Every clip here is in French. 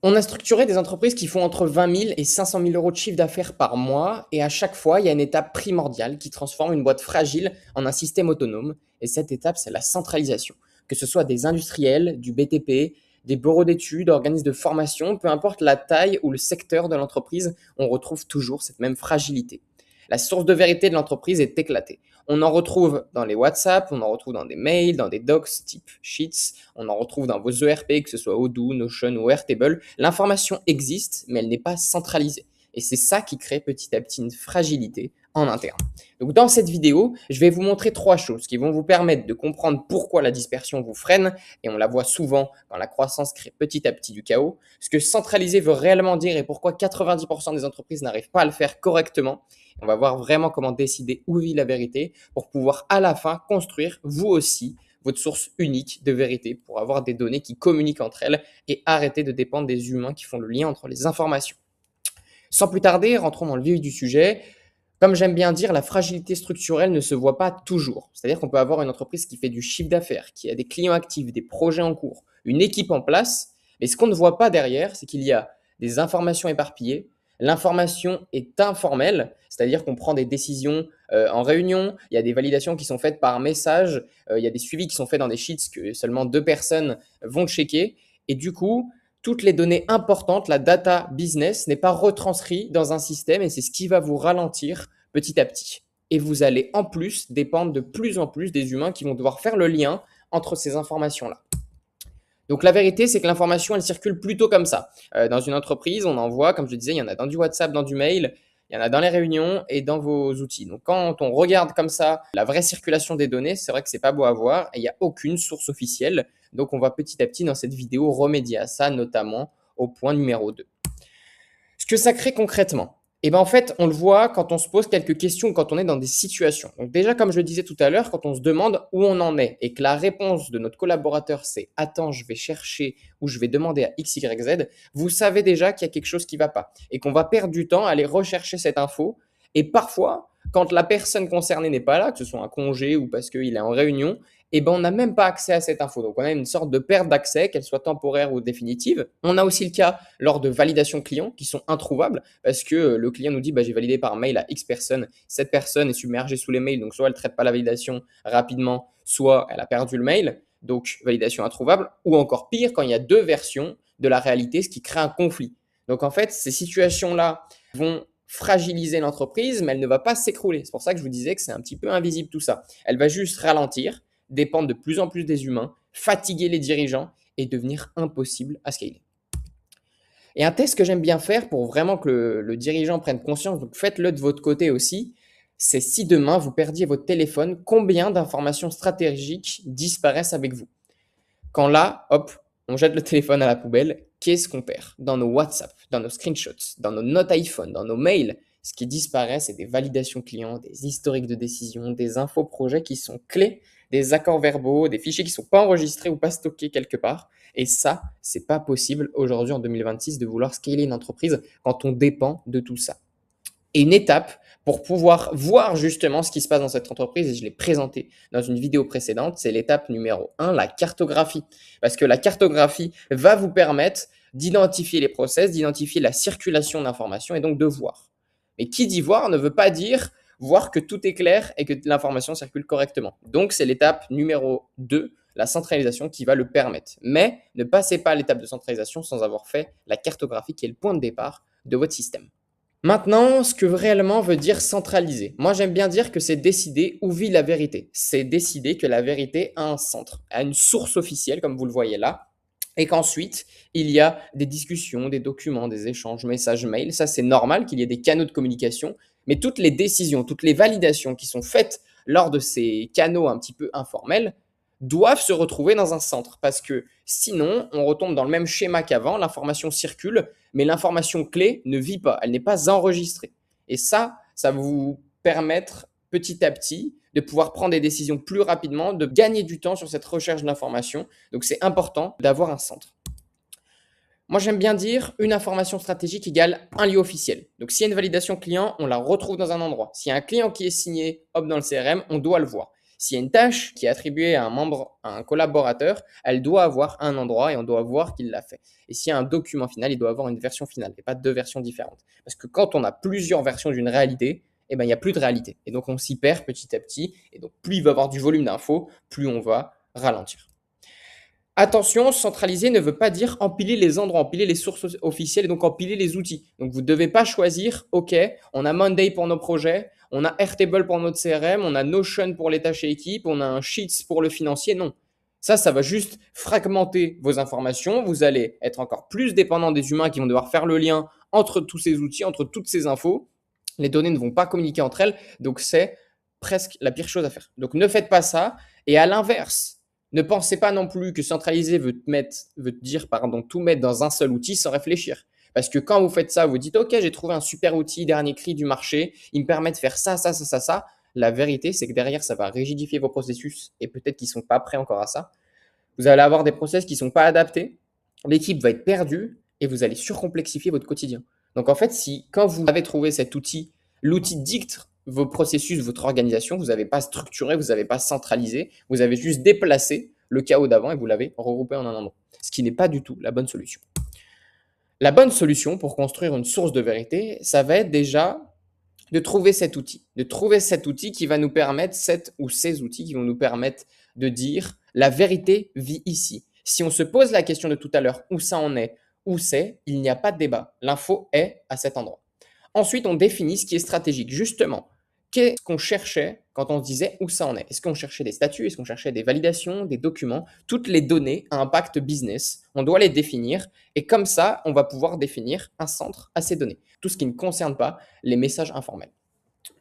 On a structuré des entreprises qui font entre 20 000 et 500 000 euros de chiffre d'affaires par mois, et à chaque fois, il y a une étape primordiale qui transforme une boîte fragile en un système autonome. Et cette étape, c'est la centralisation. Que ce soit des industriels, du BTP, des bureaux d'études, organismes de formation, peu importe la taille ou le secteur de l'entreprise, on retrouve toujours cette même fragilité. La source de vérité de l'entreprise est éclatée. On en retrouve dans les WhatsApp, on en retrouve dans des mails, dans des docs type Sheets, on en retrouve dans vos ERP, que ce soit Odoo, Notion ou Airtable. L'information existe, mais elle n'est pas centralisée. Et c'est ça qui crée petit à petit une fragilité en interne. Donc dans cette vidéo, je vais vous montrer 3 choses qui vont vous permettre de comprendre pourquoi la dispersion vous freine, et on la voit souvent quand la croissance crée petit à petit du chaos, ce que centraliser veut réellement dire et pourquoi 90% des entreprises n'arrivent pas à le faire correctement. On va voir vraiment comment décider où vit la vérité pour pouvoir à la fin construire, vous aussi, votre source unique de vérité pour avoir des données qui communiquent entre elles et arrêter de dépendre des humains qui font le lien entre les informations. Sans plus tarder, rentrons dans le vif du sujet. Comme j'aime bien dire, la fragilité structurelle ne se voit pas toujours. C'est-à-dire qu'on peut avoir une entreprise qui fait du chiffre d'affaires, qui a des clients actifs, des projets en cours, une équipe en place, mais ce qu'on ne voit pas derrière, c'est qu'il y a des informations éparpillées. L'information est informelle, c'est-à-dire qu'on prend des décisions en réunion, il y a des validations qui sont faites par message, il y a des suivis qui sont faits dans des sheets que seulement 2 personnes vont checker, et du coup, toutes les données importantes, la data business, n'est pas retranscrite dans un système et c'est ce qui va vous ralentir petit à petit. Et vous allez en plus dépendre de plus en plus des humains qui vont devoir faire le lien entre ces informations-là. Donc la vérité, c'est que l'information, elle circule plutôt comme ça. Dans une entreprise, on en voit, comme je disais, il y en a dans du WhatsApp, dans du mail, il y en a dans les réunions et dans vos outils. Donc quand on regarde comme ça la vraie circulation des données, c'est vrai que c'est pas beau à voir et il n'y a aucune source officielle. Donc on va petit à petit dans cette vidéo remédier à ça, notamment au point numéro 2. Ce que ça crée concrètement, et ben en fait, on le voit quand on se pose quelques questions, quand on est dans des situations. Donc déjà, comme je le disais tout à l'heure, quand on se demande où on en est et que la réponse de notre collaborateur c'est attends, je vais chercher ou je vais demander à X, Y, Z, vous savez déjà qu'il y a quelque chose qui va pas et qu'on va perdre du temps à aller rechercher cette info. Et parfois, quand la personne concernée n'est pas là, que ce soit un congé ou parce qu'il est en réunion, et ben on n'a même pas accès à cette info. Donc on a une sorte de perte d'accès, qu'elle soit temporaire ou définitive. On a aussi le cas lors de validations clients qui sont introuvables parce que le client nous dit bah, j'ai validé par mail à X personnes, cette personne est submergée sous les mails, donc soit elle ne traite pas la validation rapidement, soit elle a perdu le mail, donc validation introuvable, ou encore pire quand il y a 2 versions de la réalité, ce qui crée un conflit. Donc en fait, ces situations-là vont fragiliser l'entreprise, mais elle ne va pas s'écrouler. C'est pour ça que je vous disais que c'est un petit peu invisible tout ça. Elle va juste ralentir, dépendre de plus en plus des humains, fatiguer les dirigeants et devenir impossible à scaler. Et un test que j'aime bien faire pour vraiment que le dirigeant prenne conscience, donc faites-le de votre côté aussi, c'est si demain vous perdiez votre téléphone, combien d'informations stratégiques disparaissent avec vous? Quand là, hop, on jette le téléphone à la poubelle, qu'est-ce qu'on perd? Dans nos WhatsApp, dans nos screenshots, dans nos notes iPhone, dans nos mails, ce qui disparaît, c'est des validations clients, des historiques de décision, des infos projets qui sont clés, des accords verbaux, des fichiers qui ne sont pas enregistrés ou pas stockés quelque part. Et ça, c'est pas possible aujourd'hui en 2026 de vouloir scaler une entreprise quand on dépend de tout ça. Et une étape pour pouvoir voir justement ce qui se passe dans cette entreprise, et je l'ai présenté dans une vidéo précédente, c'est l'étape numéro 1, la cartographie. Parce que la cartographie va vous permettre d'identifier les process, d'identifier la circulation d'informations et donc de voir. Mais qui dit voir ne veut pas dire voir que tout est clair et que l'information circule correctement. Donc c'est l'étape numéro 2, la centralisation qui va le permettre. Mais ne passez pas à l'étape de centralisation sans avoir fait la cartographie qui est le point de départ de votre système. Maintenant, ce que réellement veut dire centraliser. Moi, j'aime bien dire que c'est décider où vit la vérité. C'est décider que la vérité a un centre, a une source officielle, comme vous le voyez là, et qu'ensuite, il y a des discussions, des documents, des échanges, messages, mails. Ça, c'est normal qu'il y ait des canaux de communication, mais toutes les décisions, toutes les validations qui sont faites lors de ces canaux un petit peu informels doivent se retrouver dans un centre, parce que sinon, on retombe dans le même schéma qu'avant, l'information circule, mais l'information clé ne vit pas, elle n'est pas enregistrée. Et ça va vous permettre petit à petit de pouvoir prendre des décisions plus rapidement, de gagner du temps sur cette recherche d'informations. Donc c'est important d'avoir un centre. Moi, j'aime bien dire une information stratégique égale un lieu officiel. Donc, s'il y a une validation client, on la retrouve dans un endroit. S'il y a un client qui est signé, hop, dans le CRM, on doit le voir. S'il y a une tâche qui est attribuée à un membre, à un collaborateur, elle doit avoir un endroit et on doit voir qu'il l'a fait. Et s'il y a un document final, il doit avoir une version finale et pas deux versions différentes. Parce que quand on a plusieurs versions d'une réalité, eh ben, il n'y a plus de réalité. Et donc, on s'y perd petit à petit. Et donc, plus il va y avoir du volume d'infos, plus on va ralentir. Attention, centraliser ne veut pas dire empiler les endroits, empiler les sources officielles et donc empiler les outils. Donc, vous ne devez pas choisir, OK, on a Monday pour nos projets, on a Airtable pour notre CRM, on a Notion pour les tâches et équipes, on a un Sheets pour le financier. Non. Ça va juste fragmenter vos informations. Vous allez être encore plus dépendant des humains qui vont devoir faire le lien entre tous ces outils, entre toutes ces infos. Les données ne vont pas communiquer entre elles. Donc, c'est presque la pire chose à faire. Donc, ne faites pas ça. Et à l'inverse, ne pensez pas non plus que centraliser veut te dire tout mettre dans un seul outil sans réfléchir. Parce que quand vous faites ça, vous dites OK, j'ai trouvé un super outil, dernier cri du marché, il me permet de faire ça, ça, ça, ça, ça. La vérité, c'est que derrière, ça va rigidifier vos processus et peut-être qu'ils ne sont pas prêts encore à ça. Vous allez avoir des process qui ne sont pas adaptés, l'équipe va être perdue et vous allez surcomplexifier votre quotidien. Donc en fait, si quand vous avez trouvé cet outil, l'outil dicte vos processus, votre organisation, vous n'avez pas structuré, vous n'avez pas centralisé, vous avez juste déplacé le chaos d'avant et vous l'avez regroupé en un endroit. Ce qui n'est pas du tout la bonne solution. La bonne solution pour construire une source de vérité, ça va être déjà de trouver cet outil qui va nous permettre, ces outils qui vont nous permettre de dire la vérité vit ici. Si on se pose la question de tout à l'heure, où ça en est, où c'est, il n'y a pas de débat. L'info est à cet endroit. Ensuite, on définit ce qui est stratégique. Justement, qu'est-ce qu'on cherchait quand on se disait où ça en est? Est-ce qu'on cherchait des statuts? Est-ce qu'on cherchait des validations, des documents? Toutes les données à impact business, on doit les définir. Et comme ça, on va pouvoir définir un centre à ces données. Tout ce qui ne concerne pas les messages informels.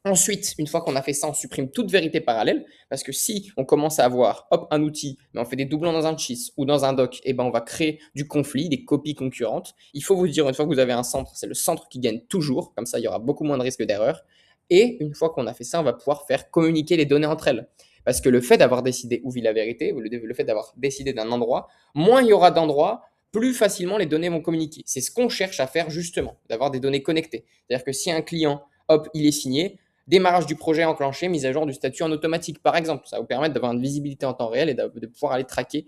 Ensuite, une fois qu'on a fait ça, on supprime toute vérité parallèle, parce que si on commence à avoir un outil, mais on fait des doublons dans un sheet ou dans un doc, et ben on va créer du conflit, des copies concurrentes. Il faut vous dire, une fois que vous avez un centre, c'est le centre qui gagne toujours, comme ça il y aura beaucoup moins de risques d'erreur. Et une fois qu'on a fait ça, on va pouvoir faire communiquer les données entre elles. Parce que le fait d'avoir décidé où vit la vérité, le fait d'avoir décidé d'un endroit, moins il y aura d'endroits, plus facilement les données vont communiquer. C'est ce qu'on cherche à faire justement, d'avoir des données connectées. C'est-à-dire que si un client, il est signé, démarrage du projet enclenché, mise à jour du statut en automatique, par exemple. Ça va vous permettre d'avoir une visibilité en temps réel et de pouvoir aller traquer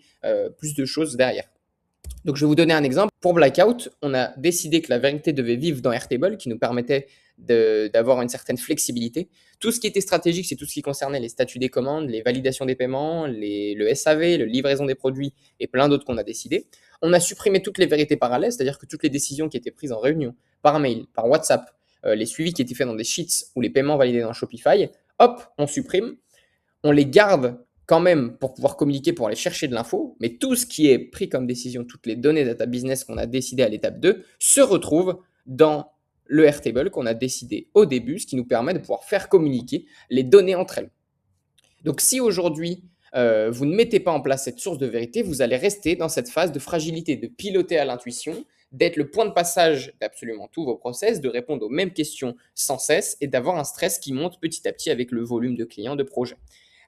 plus de choses derrière. Donc, je vais vous donner un exemple. Pour Blackout, on a décidé que la vérité devait vivre dans Airtable, qui nous permettait d'avoir une certaine flexibilité. Tout ce qui était stratégique, c'est tout ce qui concernait les statuts des commandes, les validations des paiements, le SAV, le livraison des produits et plein d'autres qu'on a décidé. On a supprimé toutes les vérités parallèles, c'est-à-dire que toutes les décisions qui étaient prises en réunion, par mail, par WhatsApp, les suivis qui étaient faits dans des sheets ou les paiements validés dans Shopify, on supprime. On les garde quand même pour pouvoir communiquer, pour aller chercher de l'info, mais tout ce qui est pris comme décision, toutes les données data business qu'on a décidé à l'étape 2, se retrouvent dans le Airtable qu'on a décidé au début, ce qui nous permet de pouvoir faire communiquer les données entre elles. Donc si aujourd'hui, vous ne mettez pas en place cette source de vérité, vous allez rester dans cette phase de fragilité, de piloter à l'intuition, d'être le point de passage d'absolument tous vos process, de répondre aux mêmes questions sans cesse et d'avoir un stress qui monte petit à petit avec le volume de clients, de projets.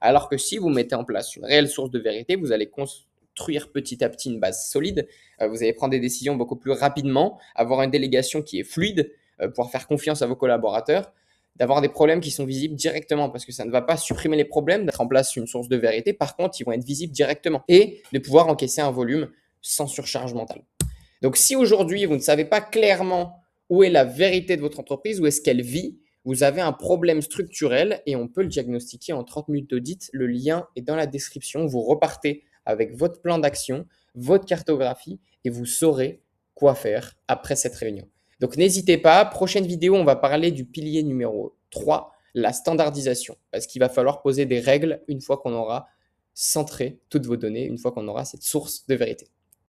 Alors que si vous mettez en place une réelle source de vérité, vous allez construire petit à petit une base solide, vous allez prendre des décisions beaucoup plus rapidement, avoir une délégation qui est fluide, pouvoir faire confiance à vos collaborateurs, d'avoir des problèmes qui sont visibles directement parce que ça ne va pas supprimer les problèmes, d'être en place une source de vérité. Par contre, ils vont être visibles directement et de pouvoir encaisser un volume sans surcharge mentale. Donc, si aujourd'hui, vous ne savez pas clairement où est la vérité de votre entreprise, où est-ce qu'elle vit, vous avez un problème structurel et on peut le diagnostiquer en 30 minutes d'audit. Le lien est dans la description. Vous repartez avec votre plan d'action, votre cartographie et vous saurez quoi faire après cette réunion. Donc, n'hésitez pas. Prochaine vidéo, on va parler du pilier numéro 3, la standardisation. Parce qu'il va falloir poser des règles une fois qu'on aura centré toutes vos données, une fois qu'on aura cette source de vérité.